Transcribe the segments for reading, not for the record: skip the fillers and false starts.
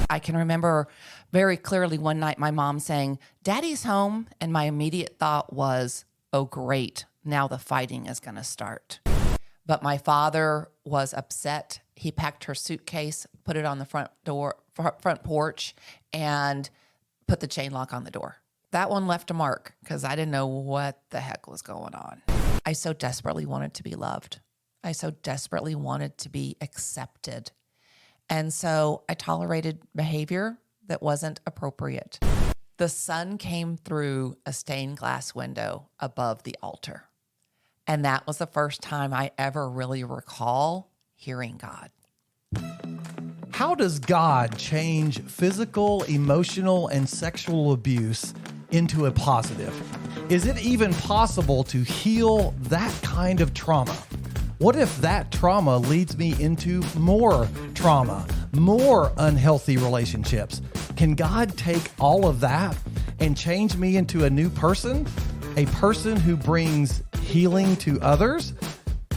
I can remember very clearly one night my mom saying, "Daddy's home." And my immediate thought was, oh, great. Now the fighting is going to start. But my father was upset. He packed her suitcase, put it on the front porch, and put the chain lock on the door. That one left a mark because I didn't know what the heck was going on. I so desperately wanted to be loved. I so desperately wanted to be accepted. And so I tolerated behavior that wasn't appropriate. The sun came through a stained glass window above the altar. And that was the first time I ever really recall hearing God. How does God change physical, emotional, and sexual abuse into a positive? Is it even possible to heal that kind of trauma? What if that trauma leads me into more trauma, more unhealthy relationships? Can God take all of that and change me into a new person? A person who brings healing to others?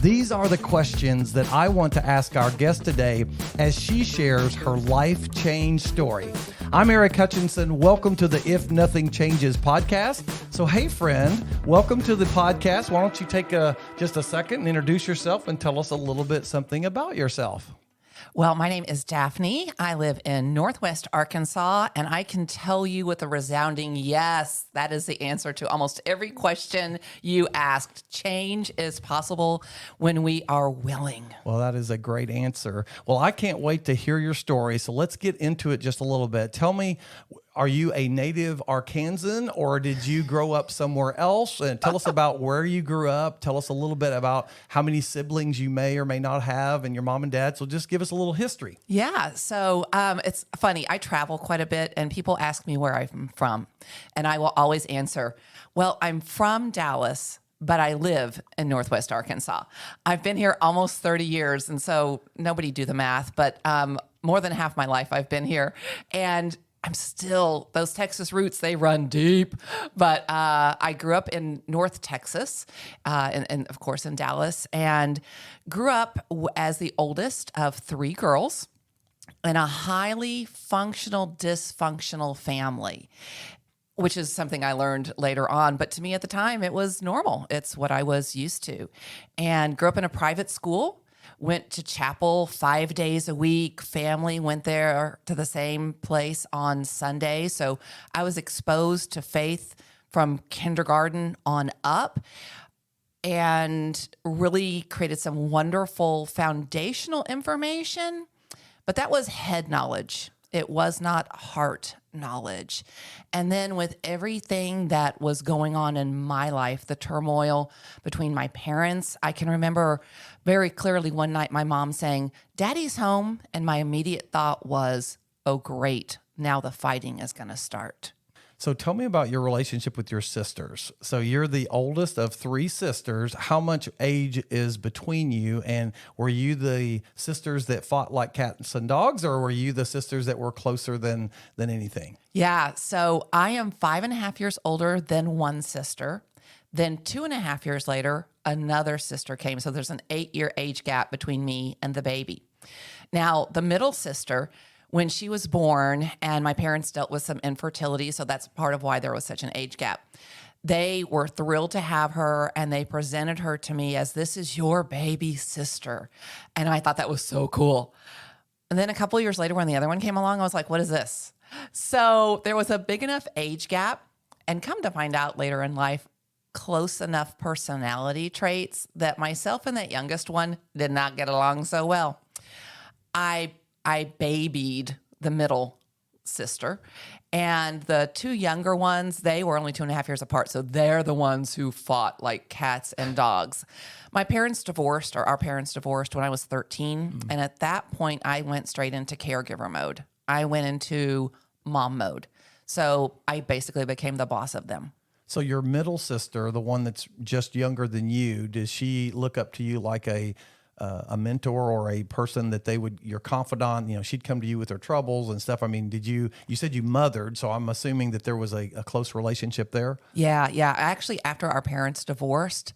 These are the questions that I want to ask our guest today as she shares her life change story. I'm Eric Hutchinson. Welcome to the If Nothing Changes podcast. So, hey, friend, welcome to the podcast. Why don't you take just a second and introduce yourself and tell us a little bit something about yourself? Well, my name is Daphne. I live in Northwest Arkansas, and I can tell you with a resounding yes, that is the answer to almost every question you asked. Change is possible when we are willing. Well, that is a great answer. Well, I can't wait to hear your story, so let's get into it just a little bit. Tell me, are you a native Arkansan, or did you grow up somewhere else? And tell us about where you grew up. Tell us a little bit about how many siblings you may or may not have and your mom and dad. So just give us a little history. Yeah. So it's funny. I travel quite a bit, and people ask me where I'm from. And I will always answer, well, I'm from Dallas, but I live in Northwest Arkansas. I've been here almost 30 years. And so nobody do the math, but more than half my life I've been here. And I'm still, those Texas roots, they run deep. But I grew up in North Texas, and of course in Dallas, and grew up as the oldest of three girls in a highly functional, dysfunctional family, which is something I learned later on. But to me at the time, it was normal. It's what I was used to. And grew up in a private school. Went to chapel 5 days a week. Family went there to the same place on Sunday. So I was exposed to faith from kindergarten on up and really created some wonderful foundational information. But that was head knowledge. It was not heart knowledge. And then with everything that was going on in my life, the turmoil between my parents, I can remember very clearly one night my mom saying, "Daddy's home." And my immediate thought was, oh, great. Now the fighting is going to start. So tell me about your relationship with your sisters. So you're the oldest of three sisters. How much age is between you? And were you the sisters that fought like cats and dogs, or were you the sisters that were closer than anything? Yeah. So I am 5.5 years older than one sister. Then 2.5 years later, another sister came. So there's an 8-year age gap between me and the baby. Now, the middle sister, when she was born, and my parents dealt with some infertility, so that's part of why there was such an age gap. They were thrilled to have her, and they presented her to me as, "This is your baby sister." And I thought that was so cool. And then a couple of years later, when the other one came along, I was like, what is this? So there was a big enough age gap, and come to find out later in life, close enough personality traits that myself and that youngest one did not get along so well. I babied the middle sister, and the two younger ones, they were only 2.5 years apart. So they're the ones who fought like cats and dogs. My parents divorced, or our parents divorced, when I was 13. And at that point, I went straight into caregiver mode. I went into mom mode. So I basically became the boss of them. So your middle sister, the one that's just younger than you, does she look up to you like a mentor or a person that your confidant, she'd come to you with her troubles and stuff? I mean, you said you mothered, so I'm assuming that there was a close relationship there? Yeah. Actually, after our parents divorced,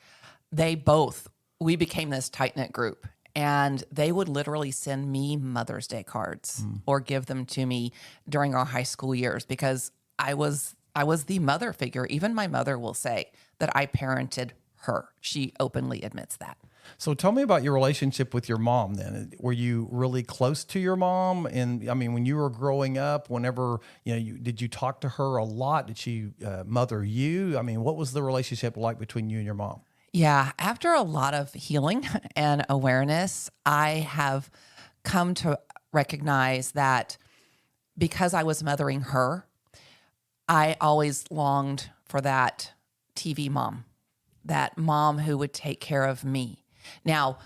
we became this tight-knit group. and they would literally send me Mother's Day cards or give them to me during our high school years because I was the mother figure. Even my mother will say that I parented her. She openly admits that. So tell me about your relationship with your mom then. Were you really close to your mom? And I mean, when you were growing up, whenever, did you talk to her a lot? Did she mother you? I mean, what was the relationship like between you and your mom? Yeah, after a lot of healing and awareness, I have come to recognize that because I was mothering her, I always longed for that TV mom, that mom who would take care of me. Now,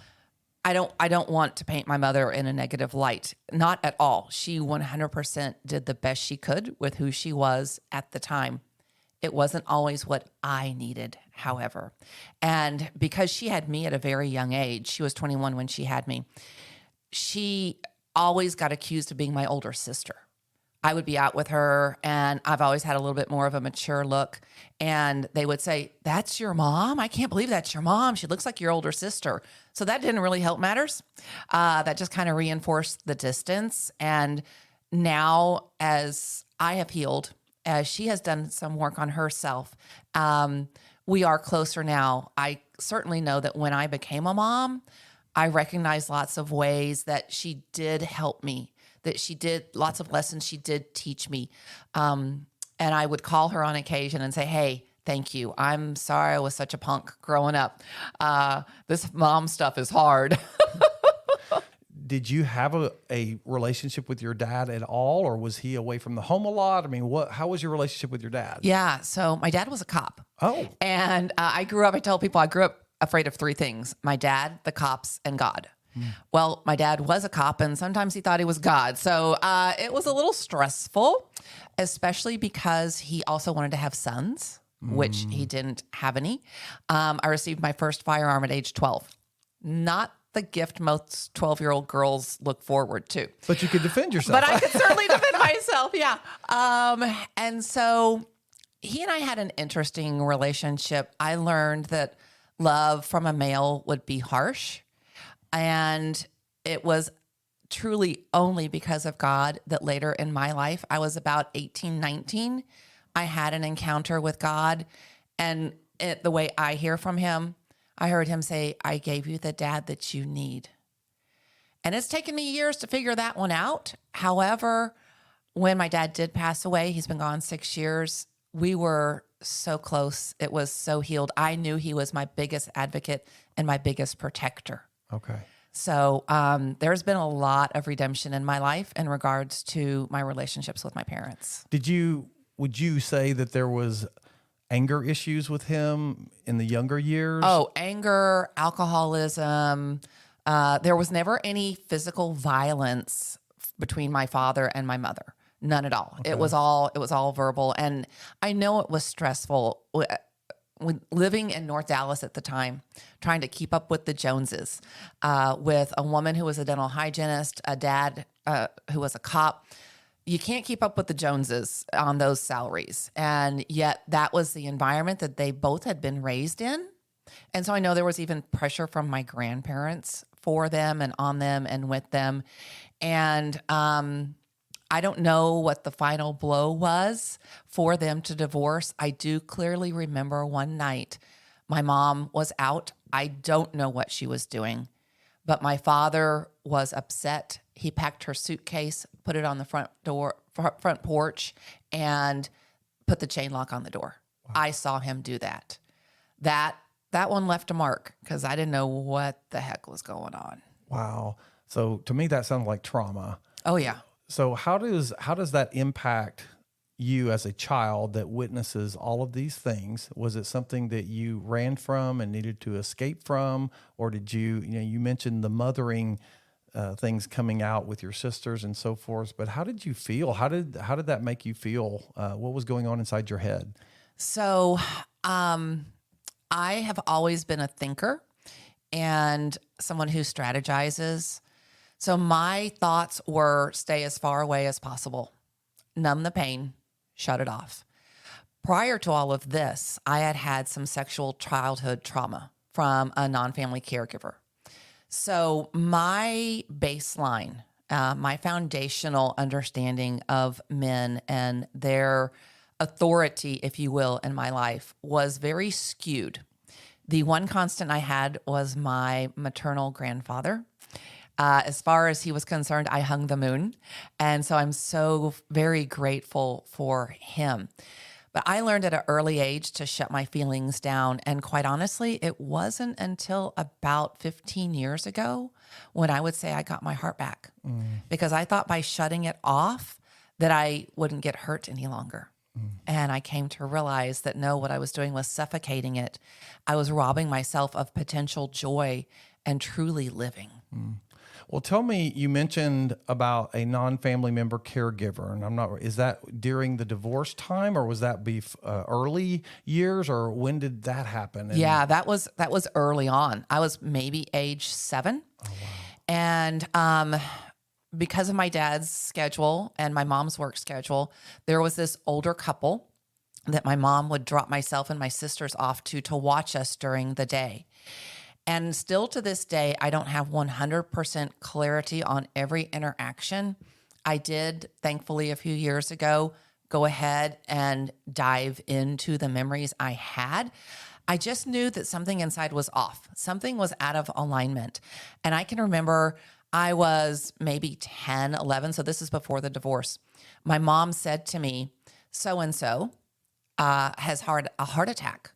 I don't want to paint my mother in a negative light. Not at all. She 100% did the best she could with who she was at the time. It wasn't always what I needed, however. And because she had me at a very young age, she was 21 when she had me, she always got accused of being my older sister. I would be out with her, and I've always had a little bit more of a mature look. And they would say, "That's your mom? I can't believe that's your mom. She looks like your older sister." So that didn't really help matters. That just kind of reinforced the distance. And now, as I have healed, as she has done some work on herself, we are closer now. I certainly know that when I became a mom, I recognized lots of ways that she did help me, that she did lots of lessons she did teach me. And I would call her on occasion and say, "Hey, thank you. I'm sorry I was such a punk growing up. This mom stuff is hard." Did you have a relationship with your dad at all, or was he away from the home a lot? I mean, how was your relationship with your dad? Yeah. So my dad was a cop. Oh. And I tell people I grew up afraid of three things: my dad, the cops, and God. Well, my dad was a cop, and sometimes he thought he was God. So it was a little stressful, especially because he also wanted to have sons, which he didn't have any. I received my first firearm at age 12. Not the gift most 12-year-old girls look forward to. But you could defend yourself. But I could certainly defend myself, yeah. And so he and I had an interesting relationship. I learned that love from a male would be harsh. And it was truly only because of God that later in my life, I was about 18, 19, I had an encounter with God. And the way I hear from him, I heard him say, "I gave you the dad that you need." And it's taken me years to figure that one out. However, when my dad did pass away, he's been gone 6 years, we were so close. It was so healed. I knew he was my biggest advocate and my biggest protector. Okay. So there's been a lot of redemption in my life in regards to my relationships with my parents. Would you say that there was anger issues with him in the younger years? Oh, anger, alcoholism. There was never any physical violence between my father and my mother. None at all. Okay. It was all verbal. And I know it was stressful. When living in North Dallas at the time, trying to keep up with the Joneses, with a woman who was a dental hygienist, a dad who was a cop. You can't keep up with the Joneses on those salaries. And yet that was the environment that they both had been raised in. And so I know there was even pressure from my grandparents for them and on them and with them. And I don't know what the final blow was for them to divorce. I do clearly remember one night my mom was out. I don't know what she was doing, but my father was upset. He packed her suitcase, put it on the front porch, and put the chain lock on the door. Wow. I saw him do that. That one left a mark because I didn't know what the heck was going on. Wow. So to me, that sounds like trauma. Oh, yeah. So how does that impact you as a child that witnesses all of these things? Was it something that you ran from and needed to escape from? Or did you mentioned the mothering things coming out with your sisters and so forth, but how did you feel? How did that make you feel? What was going on inside your head? So I have always been a thinker and someone who strategizes. So my thoughts were stay as far away as possible, numb the pain, shut it off. Prior to all of this, I had some sexual childhood trauma from a non-family caregiver. So my baseline, my foundational understanding of men and their authority, if you will, in my life was very skewed. The one constant I had was my maternal grandfather. As far as he was concerned, I hung the moon. And so I'm so very grateful for him. But I learned at an early age to shut my feelings down. And quite honestly, it wasn't until about 15 years ago when I would say I got my heart back. Because I thought by shutting it off that I wouldn't get hurt any longer. And I came to realize that no, what I was doing was suffocating it. I was robbing myself of potential joy and truly living. Well, tell me, you mentioned about a non-family member caregiver, and I'm not, is that during the divorce time or was that early years, or when did that happen? Yeah, that was early on. I was maybe age 7. Oh, wow. And because of my dad's schedule and my mom's work schedule, there was this older couple that my mom would drop myself and my sisters off to watch us during the day. And still to this day, I don't have 100% clarity on every interaction. I did, thankfully, a few years ago, go ahead and dive into the memories I had. I just knew that something inside was off. Something was out of alignment. And I can remember I was maybe 10, 11. So this is before the divorce. My mom said to me, so-and-so has a heart attack.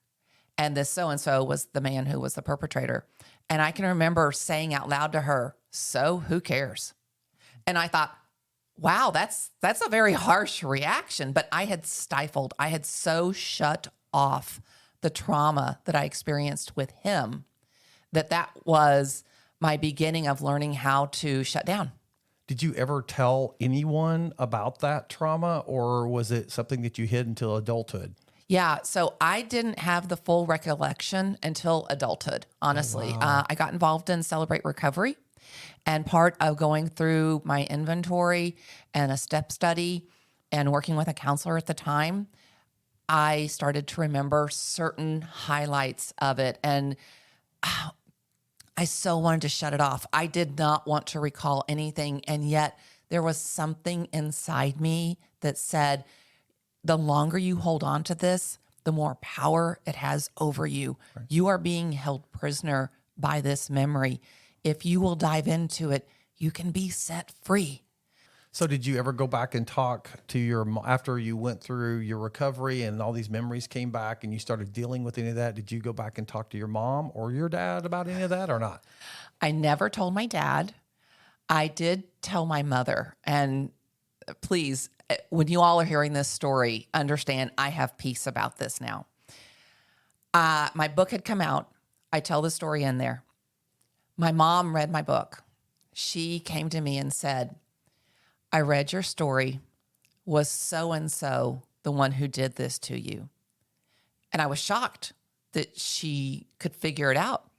And this so-and-so was the man who was the perpetrator. And I can remember saying out loud to her, so who cares? And I thought, wow, that's a very harsh reaction. But I had stifled, I had so shut off the trauma that I experienced with him that was my beginning of learning how to shut down. Did you ever tell anyone about that trauma, or was it something that you hid until adulthood? Yeah, so I didn't have the full recollection until adulthood, honestly. Oh, wow. I got involved in Celebrate Recovery, and part of going through my inventory and a step study and working with a counselor at the time, I started to remember certain highlights of it, and I so wanted to shut it off. I did not want to recall anything, and yet there was something inside me that said, the longer you hold on to this, the more power it has over you. Right. You are being held prisoner by this memory. If you will dive into it, you can be set free. So did you ever go back and talk to after you went through your recovery and all these memories came back and you started dealing with any of that, did you go back and talk to your mom or your dad about any of that or not? I never told my dad. I did tell my mother. And please, when you all are hearing this story, understand I have peace about this now. My book had come out. I tell the story in there. My mom read my book. She came to me and said, I read your story. Was so-and-so the one who did this to you? And I was shocked that she could figure it out.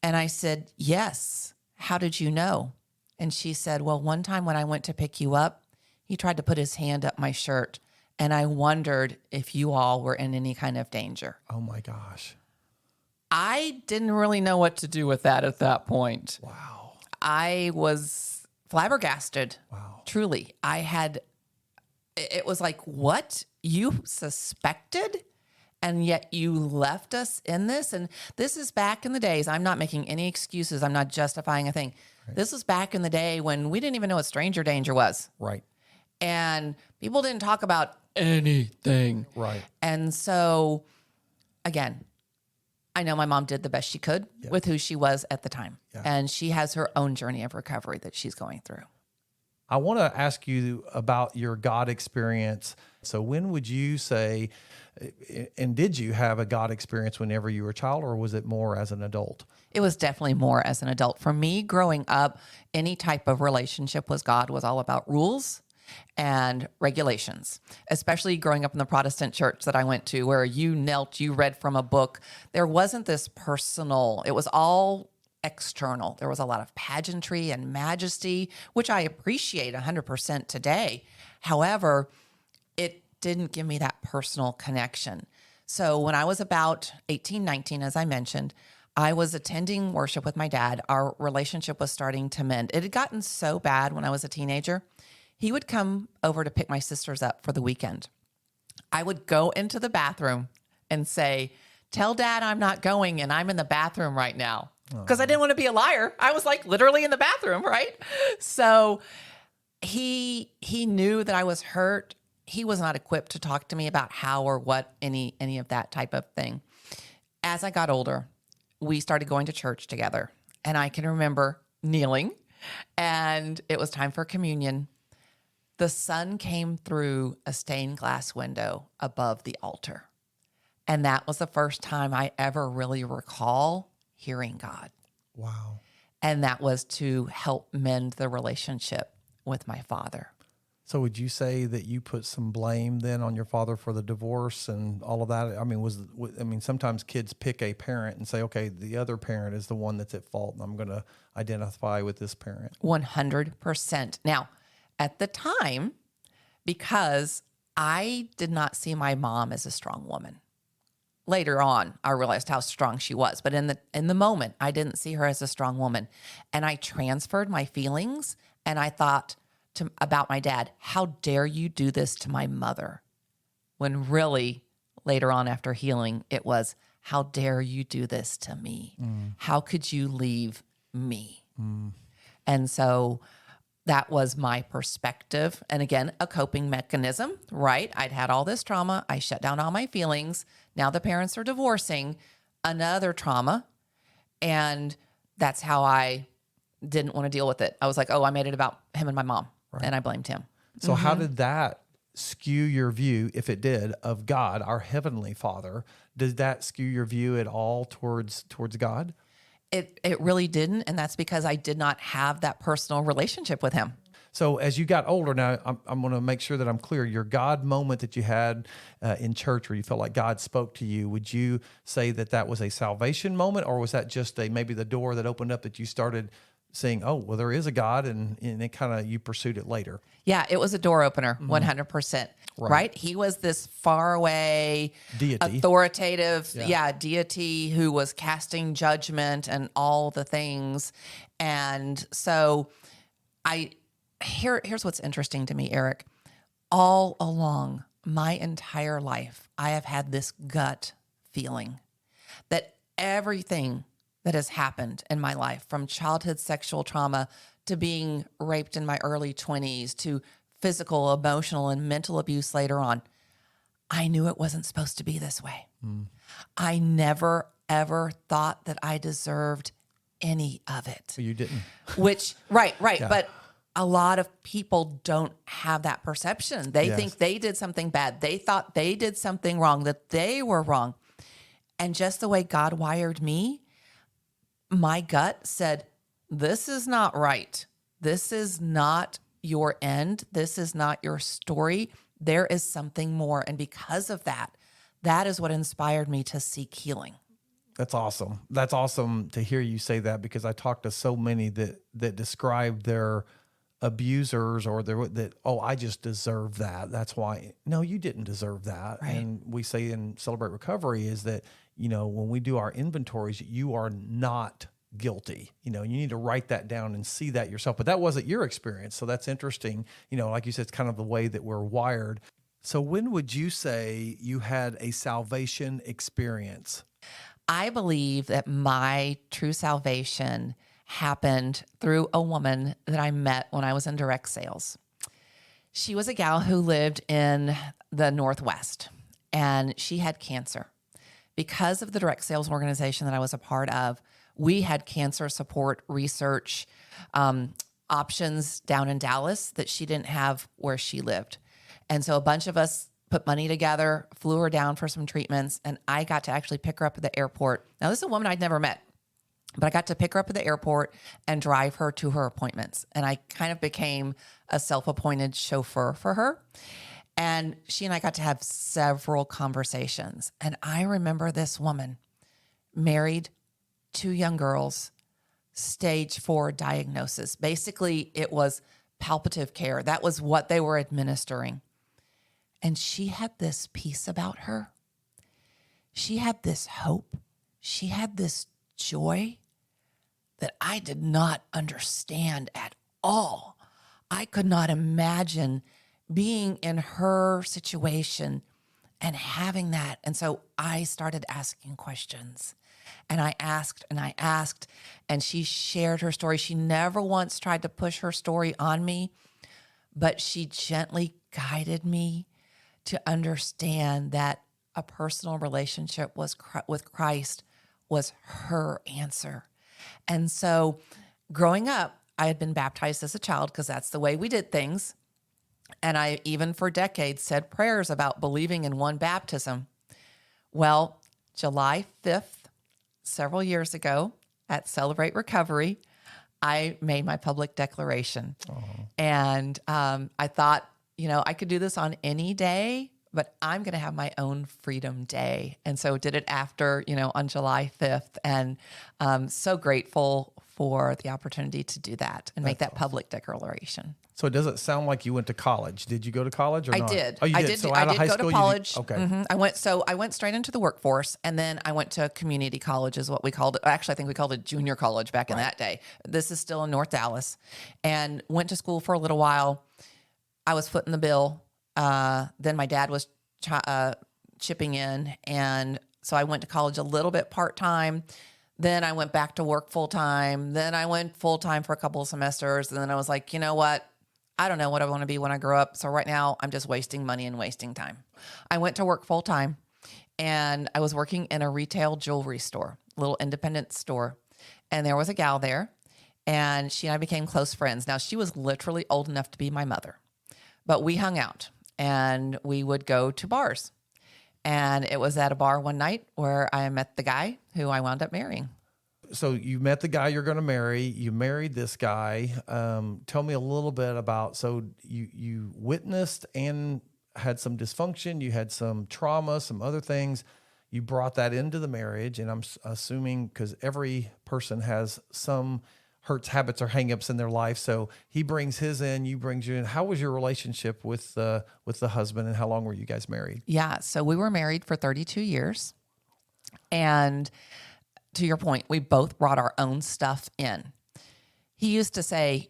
And I said, yes. How did you know? And she said, well, one time when I went to pick you up, he tried to put his hand up my shirt, and I wondered if you all were in any kind of danger. Oh, my gosh. I didn't really know what to do with that at that point. Wow. I was flabbergasted. Wow. Truly. It was like, what? You suspected? And yet you left us in this? And this is back in the days. I'm not making any excuses. I'm not justifying a thing. Right. This is back in the day when we didn't even know what stranger danger was. Right. And people didn't talk about anything. Right. And so, again, I know my mom did the best she could with who she was at the time. Yeah. And she has her own journey of recovery that she's going through. I want to ask you about your God experience. So when would you say, and did you have a God experience whenever you were a child, or was it more as an adult? It was definitely more as an adult. For me, growing up, any type of relationship with God was all about rules and regulations, especially growing up in the Protestant church that I went to, where you knelt, you read from a book. There wasn't this personal, it was all external. There was a lot of pageantry and majesty, which I appreciate 100% today. However, it didn't give me that personal connection. So when I was about 18, 19, as I mentioned, I was attending worship with my dad. Our relationship was starting to mend. It had gotten so bad when I was a teenager. He would come over to pick my sisters up for the weekend. I would go into the bathroom and say, tell Dad I'm not going and I'm in the bathroom right now. Because I didn't want to be a liar. I was like literally in the bathroom, right? So he knew that I was hurt. He was not equipped to talk to me about how or what any of that type of thing. As I got older, we started going to church together. And I can remember kneeling, and it was time for communion. The sun came through a stained glass window above the altar. And that was the first time I ever really recall hearing God. Wow. And that was to help mend the relationship with my father. So would you say that you put some blame then on your father for the divorce and all of that? I mean, sometimes kids pick a parent and say, okay, the other parent is the one that's at fault, and I'm going to identify with this parent. 100%. Now, at the time, because I did not see my mom as a strong woman. Later on, I realized how strong she was. But in the moment, I didn't see her as a strong woman. And I transferred my feelings, and I thought about my dad, how dare you do this to my mother? When really, later on after healing, it was, how dare you do this to me? How could you leave me? And so that was my perspective. And again, a coping mechanism, right? I'd had all this trauma. I shut down all my feelings. Now the parents are divorcing, another trauma. And that's how I didn't want to deal with it. I was like, oh, I made it about him and my mom. Right. And I blamed him. So how did that skew your view, if it did, of God, our Heavenly Father? Did that skew your view at all towards God? It really didn't, and that's because I did not have that personal relationship with him. So as you got older, now I'm going to make sure that I'm clear. Your God moment that you had in church where you felt like God spoke to you, would you say that was a salvation moment, or was that just maybe the door that opened up that you started saying, oh, well, there is a God, and it kind of, you pursued it later? Yeah, it was a door opener, 100%. Right? He was this faraway, deity, authoritative, deity who was casting judgment and all the things. And so here's what's interesting to me, Eric. All along my entire life, I have had this gut feeling that everything that has happened in my life, from childhood sexual trauma to being raped in my early 20s to physical, emotional, and mental abuse later on, I knew it wasn't supposed to be this way. I never, ever thought that I deserved any of it. So you didn't. Right. Yeah. But a lot of people don't have that perception. They think they did something bad. They thought they did something wrong, that they were wrong. And just the way God wired me, my gut said, this is not right. This is not your end. This is not your story. There is something more. And because of that, that is what inspired me to seek healing. That's awesome. That's awesome to hear you say that, because I talk to so many that describe their abusers or I just deserve that. That's why. No, you didn't deserve that. Right. And we say in Celebrate Recovery is that, when we do our inventories, you are not guilty. You need to write that down and see that yourself. But that wasn't your experience. So that's interesting. Like you said, it's kind of the way that we're wired. So when would you say you had a salvation experience? I believe that my true salvation happened through a woman that I met when I was in direct sales. She was a gal who lived in the Northwest, and she had cancer. Because of the direct sales organization that I was a part of, we had cancer support research options down in Dallas that she didn't have where she lived. And so a bunch of us put money together, flew her down for some treatments, and I got to actually pick her up at the airport. Now, this is a woman I'd never met, but I got to pick her up at the airport and drive her to her appointments. And I kind of became a self-appointed chauffeur for her. And she and I got to have several conversations. And I remember this woman, married, 2 young girls, stage 4 diagnosis. Basically, it was palliative care. That was what they were administering. And she had this peace about her. She had this hope. She had this joy that I did not understand at all. I could not imagine being in her situation and having that. And so I started asking questions. And I asked and I asked, and she shared her story. She never once tried to push her story on me, but she gently guided me to understand that a personal relationship with Christ was her answer. And so growing up, I had been baptized as a child because that's the way we did things. And I even for decades said prayers about believing in one baptism. Well, July 5th, several years ago at Celebrate Recovery, I made my public declaration. And I thought, I could do this on any day, but I'm going to have my own freedom day. And so did it after, on July 5th. And so grateful for the opportunity to do that and make that public declaration. So it doesn't sound like you went to college. Did you go to college or not? I did. Oh, you did? So out of high go school, to college. Okay. I went straight into the workforce, and then I went to community college is what we called it. Actually, I think we called it junior college back in that day. This is still in North Dallas, and went to school for a little while. I was footing the bill. Then my dad was chipping in, and so I went to college a little bit part-time. Then I went back to work full-time. Then I went full-time for a couple of semesters, and then I was like, you know what? I don't know what I want to be when I grow up. So right now I'm just wasting money and wasting time. I went to work full time, and I was working in a retail jewelry store, little independent store. And there was a gal there, and she and I became close friends. Now she was literally old enough to be my mother, but we hung out and we would go to bars. And it was at a bar one night where I met the guy who I wound up marrying. So you met the guy you're going to marry. You married this guy. Tell me a little bit about, so you witnessed and had some dysfunction. You had some trauma, some other things. You brought that into the marriage. And I'm assuming because every person has some hurts, habits, or hangups in their life. So he brings his in, you brings you in. How was your relationship with the husband, and how long were you guys married? Yeah. So we were married for 32 years. And to your point, we both brought our own stuff in. He used to say,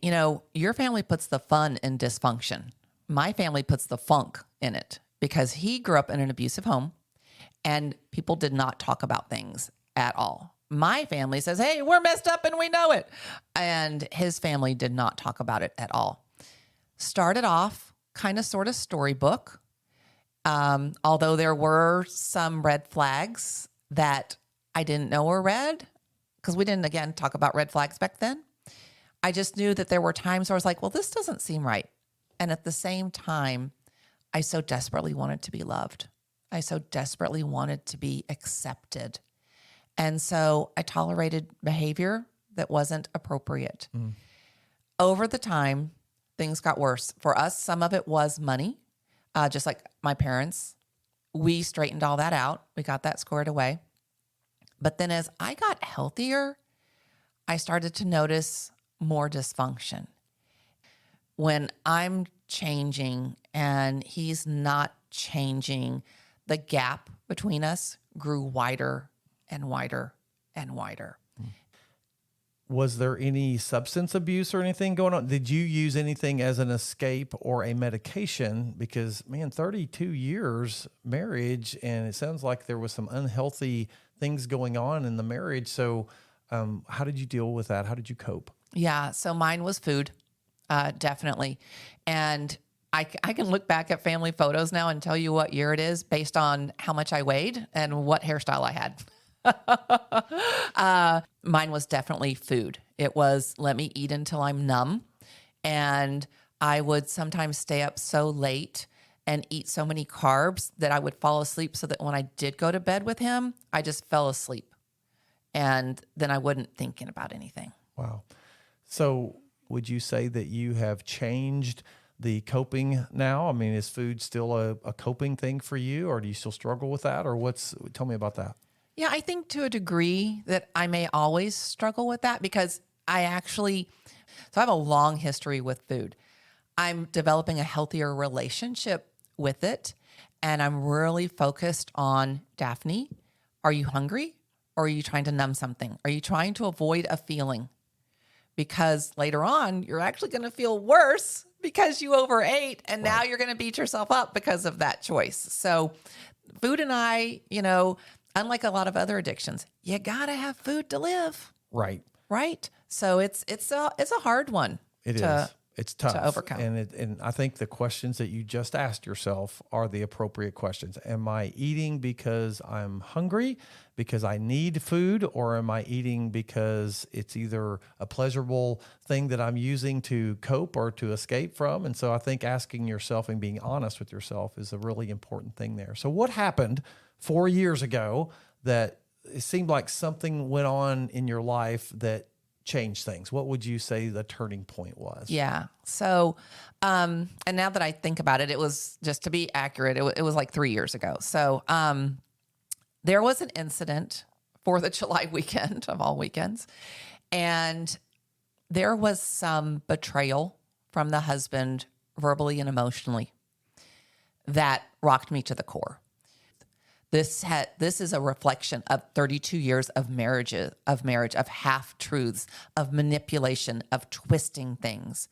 your family puts the fun in dysfunction. My family puts the funk in it, because he grew up in an abusive home and people did not talk about things at all. My family says, hey, we're messed up and we know it. And his family did not talk about it at all. Started off kind of sort of storybook, although there were some red flags that I didn't know were red, because we didn't, again, talk about red flags back then. I just knew that there were times where I was like, well, this doesn't seem right. And at the same time, I so desperately wanted to be loved. I so desperately wanted to be accepted. And so I tolerated behavior that wasn't appropriate. Over the time, things got worse. For us, some of it was money, just like my parents. We straightened all that out. We got that squared away. But then as I got healthier, I started to notice more dysfunction. When I'm changing and he's not changing, the gap between us grew wider and wider and wider. Was there any substance abuse or anything going on? Did you use anything as an escape or a medication? Because, man, 32 years marriage, and it sounds like there was some unhealthy things going on in the marriage. So how did you deal with that? How did you cope? Yeah, so mine was food, definitely. And I can look back at family photos now and tell you what year it is based on how much I weighed and what hairstyle I had. Mine was definitely food. It was, let me eat until I'm numb. And I would sometimes stay up so late and eat so many carbs that I would fall asleep, so that when I did go to bed with him, I just fell asleep. And then I wasn't thinking about anything. Wow. So would you say that you have changed the coping now? I mean, is food still a coping thing for you, or do you still struggle with that, or tell me about that. Yeah, I think to a degree that I may always struggle with that, because I have a long history with food. I'm developing a healthier relationship with it, and I'm really focused on, Daphne, are you hungry? or are you trying to numb something? Are you trying to avoid a feeling? Because later on, you're actually going to feel worse because you overate, and now you're going to beat yourself up because of that choice. So food and I, unlike a lot of other addictions, you got to have food to live. Right. Right. So it's a hard one. It is. It's tough to overcome. And I think the questions that you just asked yourself are the appropriate questions. Am I eating because I'm hungry, because I need food, or am I eating because it's either a pleasurable thing that I'm using to cope or to escape from? And so I think asking yourself and being honest with yourself is a really important thing there. So what happened 4 years ago that it seemed like something went on in your life that changed things? What would you say the turning point was? Yeah. So, and now that I think about it, it was, just to be accurate, it was like 3 years ago. So, there was an incident, 4th of July weekend of all weekends, and there was some betrayal from the husband, verbally and emotionally, that rocked me to the core. This is a reflection of 32 years of marriage, of half-truths, of manipulation, of twisting things.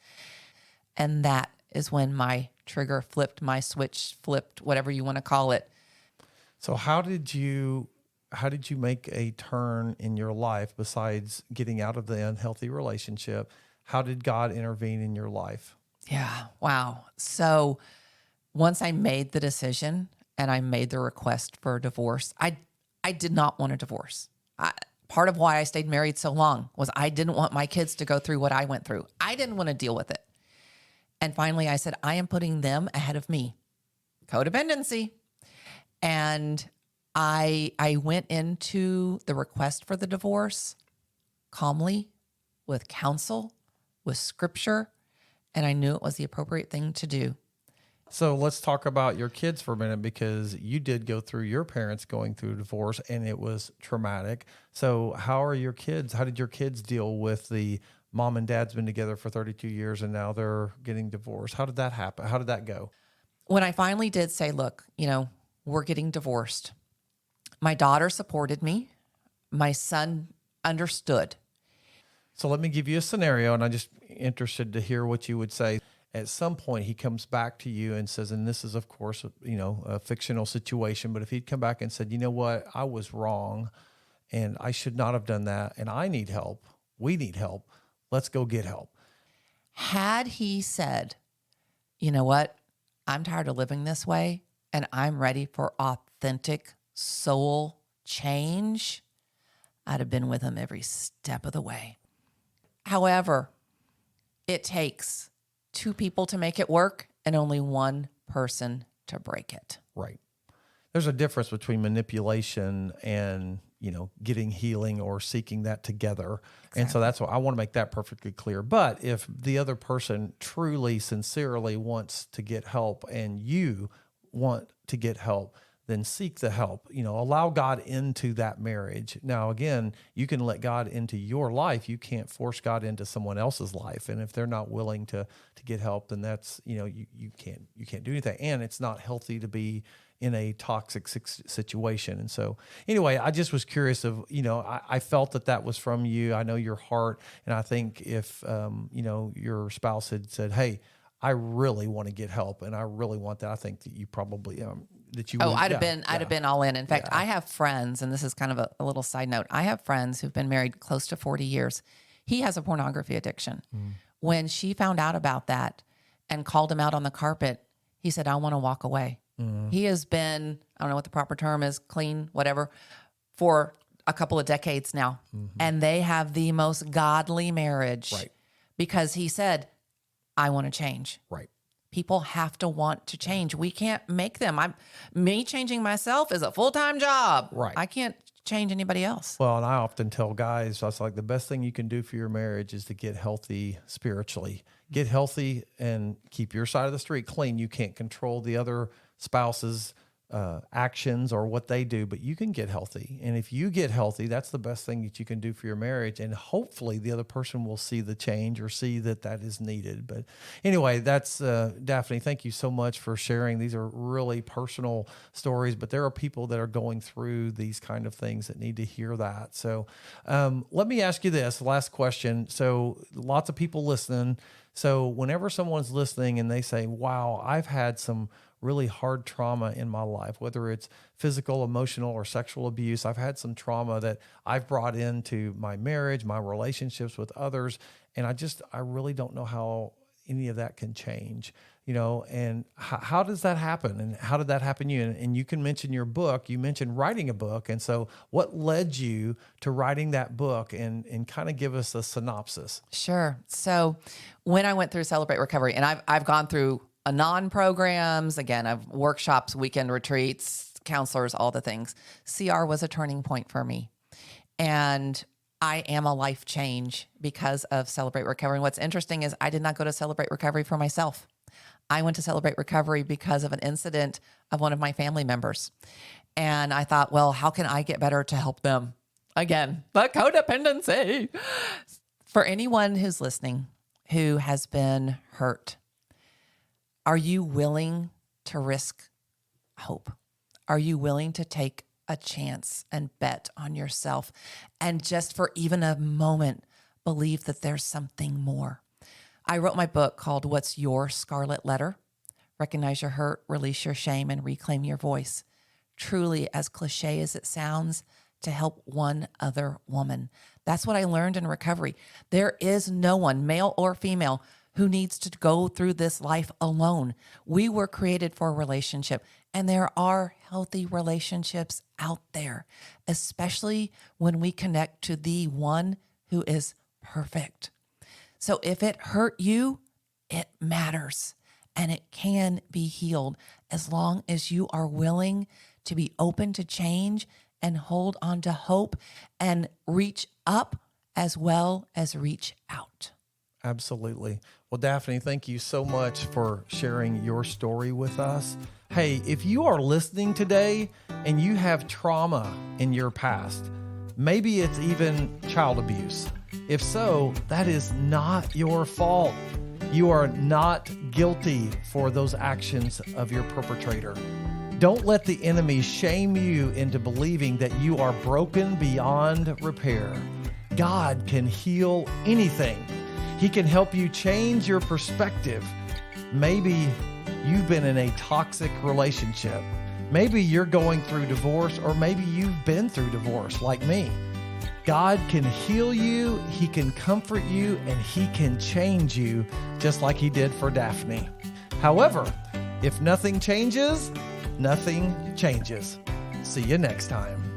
And that is when my trigger flipped, my switch flipped, whatever you want to call it. So how did you make a turn in your life besides getting out of the unhealthy relationship? How did God intervene in your life? Yeah. Wow. So once I made the decision and I made the request for a divorce, I did not want a divorce. Part of why I stayed married so long was I didn't want my kids to go through what I went through. I didn't want to deal with it. And finally I said, I am putting them ahead of me. Codependency. And I went into the request for the divorce calmly, with counsel, with scripture, and I knew it was the appropriate thing to do. So let's talk about your kids for a minute, because you did go through your parents going through a divorce and it was traumatic. So how are your kids? How did your kids deal with the mom and dad's been together for 32 years and now they're getting divorced? How did that happen? How did that go? When I finally did say, look, we're getting divorced, my daughter supported me. My son understood. So let me give you a scenario, and I'm just interested to hear what you would say. At some point, he comes back to you and says, and this is, of course, a fictional situation, but if he'd come back and said, you know what, I was wrong, and I should not have done that, and I need help, we need help, let's go get help. Had he said, you know what, I'm tired of living this way, and I'm ready for authentic soul change, I'd have been with him every step of the way. However, it takes 2 people to make it work and only 1 person to break it. Right. There's a difference between manipulation and, getting healing or seeking that together. Exactly. And so that's why I want to make that perfectly clear. But if the other person truly, sincerely wants to get help and you want to get help, then seek the help, allow God into that marriage. Now, again, you can let God into your life. You can't force God into someone else's life. And if they're not willing to get help, then that's, you can't do anything. And it's not healthy to be in a toxic situation. And so anyway, I just was curious of, I felt that was from you. I know your heart. And I think if, your spouse had said, hey, I really want to get help and I really want that, I think that you probably, I'd have been all in. In fact, I have friends, and this is kind of a little side note. I have friends who've been married close to 40 years. He has a pornography addiction. When she found out about that and called him out on the carpet, he said, I want to walk away. He has been, I don't know what the proper term is, clean, whatever, for a couple of decades now. And they have the most godly marriage. Right. Because he said, I want to change. Right. People have to want to change. We can't make them. Me changing myself is a full-time job. Right. I can't change anybody else. Well, and I often tell guys, I was like, the best thing you can do for your marriage is to get healthy spiritually. Get healthy and keep your side of the street clean. You can't control the other spouse's actions or what they do, but you can get healthy. And if you get healthy, that's the best thing that you can do for your marriage. And hopefully the other person will see the change or see that that is needed. But anyway, that's Daphne, thank you so much for sharing. These are really personal stories, but there are people that are going through these kind of things that need to hear that. So let me ask you this last question. So lots of people listening. So whenever someone's listening and they say, wow, I've had some really hard trauma in my life, whether it's physical, emotional, or sexual abuse. I've had some trauma that I've brought into my marriage, my relationships with others. And I really don't know how any of that can change, and how does that happen? And how did that happen to you? And you can mention your book, you mentioned writing a book. And so what led you to writing that book, and kind of give us a synopsis? Sure. So when I went through Celebrate Recovery, and I've gone through Anon programs, again, I've workshops, weekend retreats, counselors, all the things. CR was a turning point for me. And I am a life change because of Celebrate Recovery. And what's interesting is I did not go to Celebrate Recovery for myself. I went to Celebrate Recovery because of an incident of one of my family members. And I thought, well, how can I get better to help them? Again, the codependency. For anyone who's listening who has been hurt, are you willing to risk hope? Are you willing to take a chance and bet on yourself and just for even a moment believe that there's something more? I wrote my book called What's Your Scarlet Letter? Recognize your hurt, release your shame, and reclaim your voice. Truly, as cliche as it sounds, to help one other woman. That's what I learned in recovery. There is no one, male or female, who needs to go through this life alone. We were created for a relationship, and there are healthy relationships out there, especially when we connect to the one who is perfect. So if it hurt you, it matters, and it can be healed as long as you are willing to be open to change and hold on to hope and reach up as well as reach out. Absolutely. Well, Daphne, thank you so much for sharing your story with us. Hey, if you are listening today and you have trauma in your past, maybe it's even child abuse. If so, that is not your fault. You are not guilty for those actions of your perpetrator. Don't let the enemy shame you into believing that you are broken beyond repair. God can heal anything. He can help you change your perspective. Maybe you've been in a toxic relationship. Maybe you're going through divorce, or maybe you've been through divorce like me. God can heal you, He can comfort you, and He can change you just like He did for Daphne. However, if nothing changes, nothing changes. See you next time.